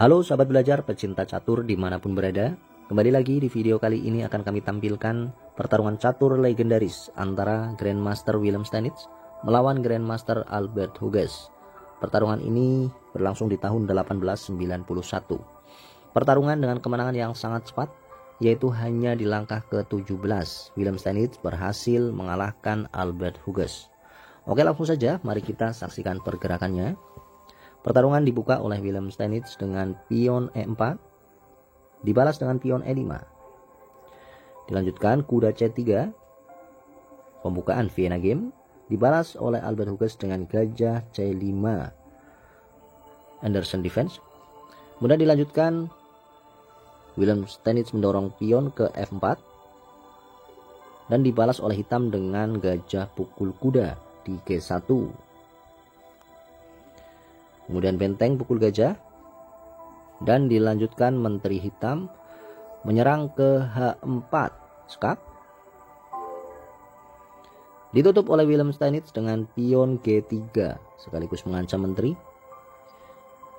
Halo sahabat belajar pecinta catur dimanapun berada. Kembali lagi di video kali ini akan kami tampilkan pertarungan catur legendaris antara Grandmaster Willem Steinitz melawan Grandmaster Albert Hughes. Pertarungan ini berlangsung di tahun 1891. Pertarungan dengan kemenangan yang sangat cepat, yaitu hanya di langkah ke-17 Willem Steinitz berhasil mengalahkan Albert Hughes. Oke, langsung saja mari kita saksikan pergerakannya. Pertarungan dibuka oleh Willem Steinitz dengan pion E4, dibalas dengan pion E5. Dilanjutkan kuda C3, pembukaan Vienna Game, dibalas oleh Albert Hughes dengan gajah C5, Anderson Defense. Kemudian dilanjutkan Willem Steinitz mendorong pion ke F4 dan dibalas oleh hitam dengan gajah pukul kuda di G1. Kemudian benteng pukul gajah dan dilanjutkan menteri hitam menyerang ke H4 skak. Ditutup oleh Willem Steinitz dengan pion G3 sekaligus mengancam menteri.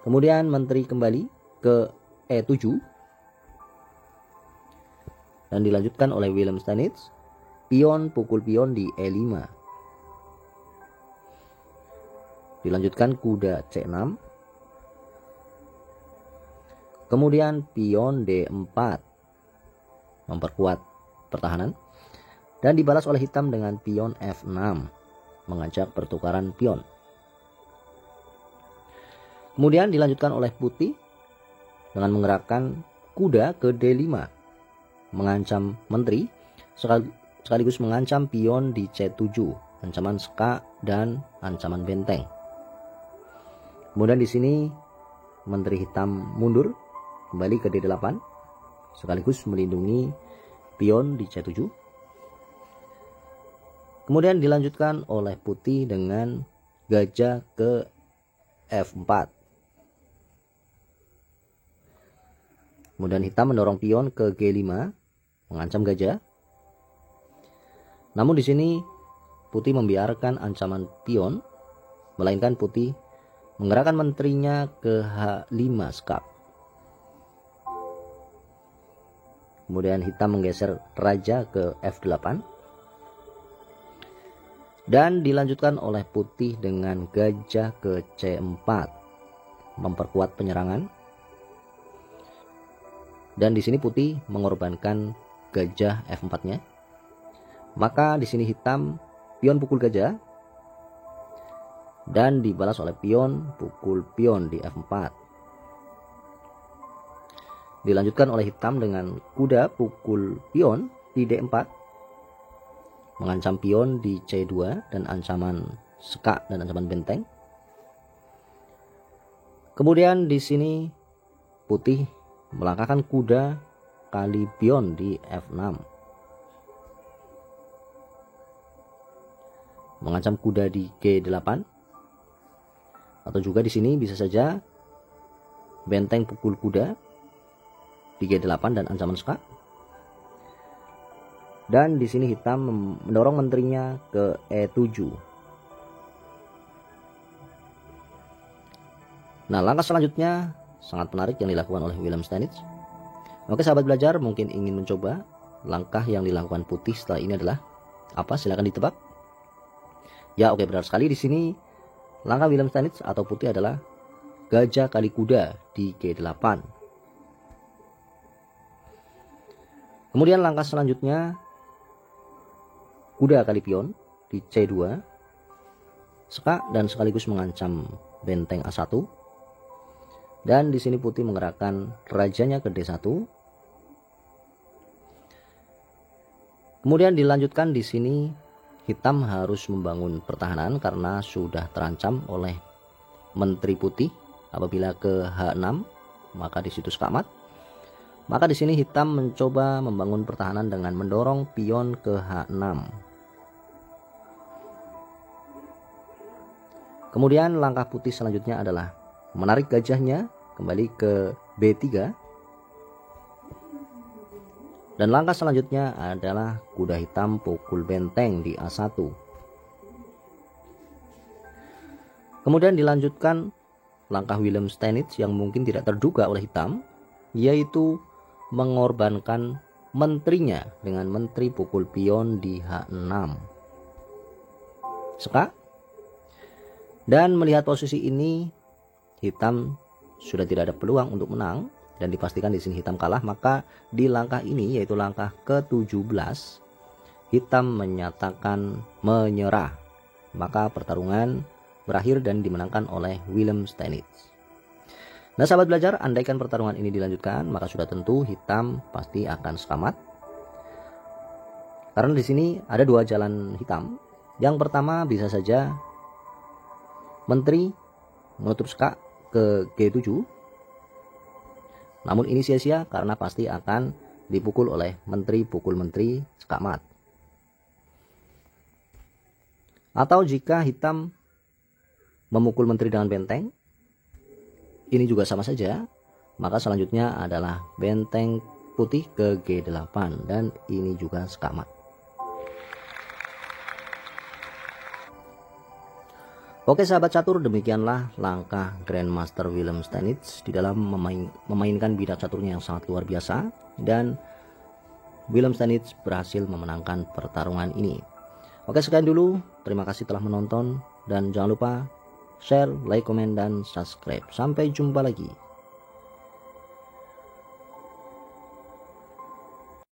Kemudian menteri kembali ke E7 dan dilanjutkan oleh Willem Steinitz pion pukul pion di E5. Dilanjutkan kuda C6. Kemudian pion D4 memperkuat pertahanan dan dibalas oleh hitam dengan pion F6 mengajak pertukaran pion. Kemudian dilanjutkan oleh putih dengan menggerakkan kuda ke D5 mengancam menteri sekaligus mengancam pion di C7, ancaman skak dan ancaman benteng. Kemudian di sini menteri hitam mundur kembali ke D8 sekaligus melindungi pion di C7. Kemudian dilanjutkan oleh putih dengan gajah ke F4. Kemudian hitam mendorong pion ke G5 mengancam gajah. Namun di sini putih membiarkan ancaman pion, melainkan putih menggerakkan menterinya ke H5 skak. Kemudian hitam menggeser raja ke F8 dan dilanjutkan oleh putih dengan gajah ke C4 memperkuat penyerangan. Dan di sini putih mengorbankan gajah F4-nya. Maka di sini hitam pion pukul gajah dan dibalas oleh pion pukul pion di F4. Dilanjutkan oleh hitam dengan kuda pukul pion di D4 mengancam pion di C2 dan ancaman skak dan ancaman benteng. Kemudian di sini putih melangkahkan kuda kali pion di F6 mengancam kuda di G8. Atau juga di sini bisa saja benteng pukul kuda di G8 dan ancaman skak. Dan di sini hitam mendorong menterinya ke E7. Nah, langkah selanjutnya sangat menarik yang dilakukan oleh Willem Steinitz. Oke sahabat belajar, mungkin ingin mencoba langkah yang dilakukan putih setelah ini adalah apa? Silakan ditebak. Ya, oke, benar sekali. Di sini langkah Willem Steinitz atau putih adalah gajah kali kuda di G8. Kemudian langkah selanjutnya kuda kali pion di C2, skak dan sekaligus mengancam benteng A1. Dan di sini putih menggerakkan rajanya ke D1. Kemudian dilanjutkan di sini hitam harus membangun pertahanan karena sudah terancam oleh menteri putih. Apabila ke H6 maka di situ skakmat. Maka di sini hitam mencoba membangun pertahanan dengan mendorong pion ke H6. Kemudian langkah putih selanjutnya adalah menarik gajahnya kembali ke B3. Dan langkah selanjutnya adalah kuda hitam pukul benteng di A1. Kemudian dilanjutkan langkah Willem Stanitz yang mungkin tidak terduga oleh hitam, yaitu mengorbankan menterinya dengan menteri pukul pion di H6. Seka. Dan melihat posisi ini, hitam sudah tidak ada peluang untuk menang dan dipastikan di sini hitam kalah, maka di langkah ini yaitu langkah ke-17 hitam menyatakan menyerah. Maka pertarungan berakhir dan dimenangkan oleh Willem Stanitz. Nah sahabat belajar, andaikan pertarungan ini dilanjutkan, maka sudah tentu hitam pasti akan sekamat. Karena di sini ada dua jalan hitam. Yang pertama bisa saja menteri menutup seka ke G7. Namun ini sia-sia karena pasti akan dipukul oleh menteri pukul menteri seka mat. Atau jika hitam memukul menteri dengan benteng, ini juga sama saja. Maka selanjutnya adalah benteng putih ke G8 dan ini juga seka mat. Oke sahabat catur, demikianlah langkah Grandmaster Willem Stanitz di dalam memainkan bidak caturnya yang sangat luar biasa, dan Willem Stanitz berhasil memenangkan pertarungan ini. Oke, sekian dulu, terima kasih telah menonton dan jangan lupa share, like, komen, dan subscribe. Sampai jumpa lagi.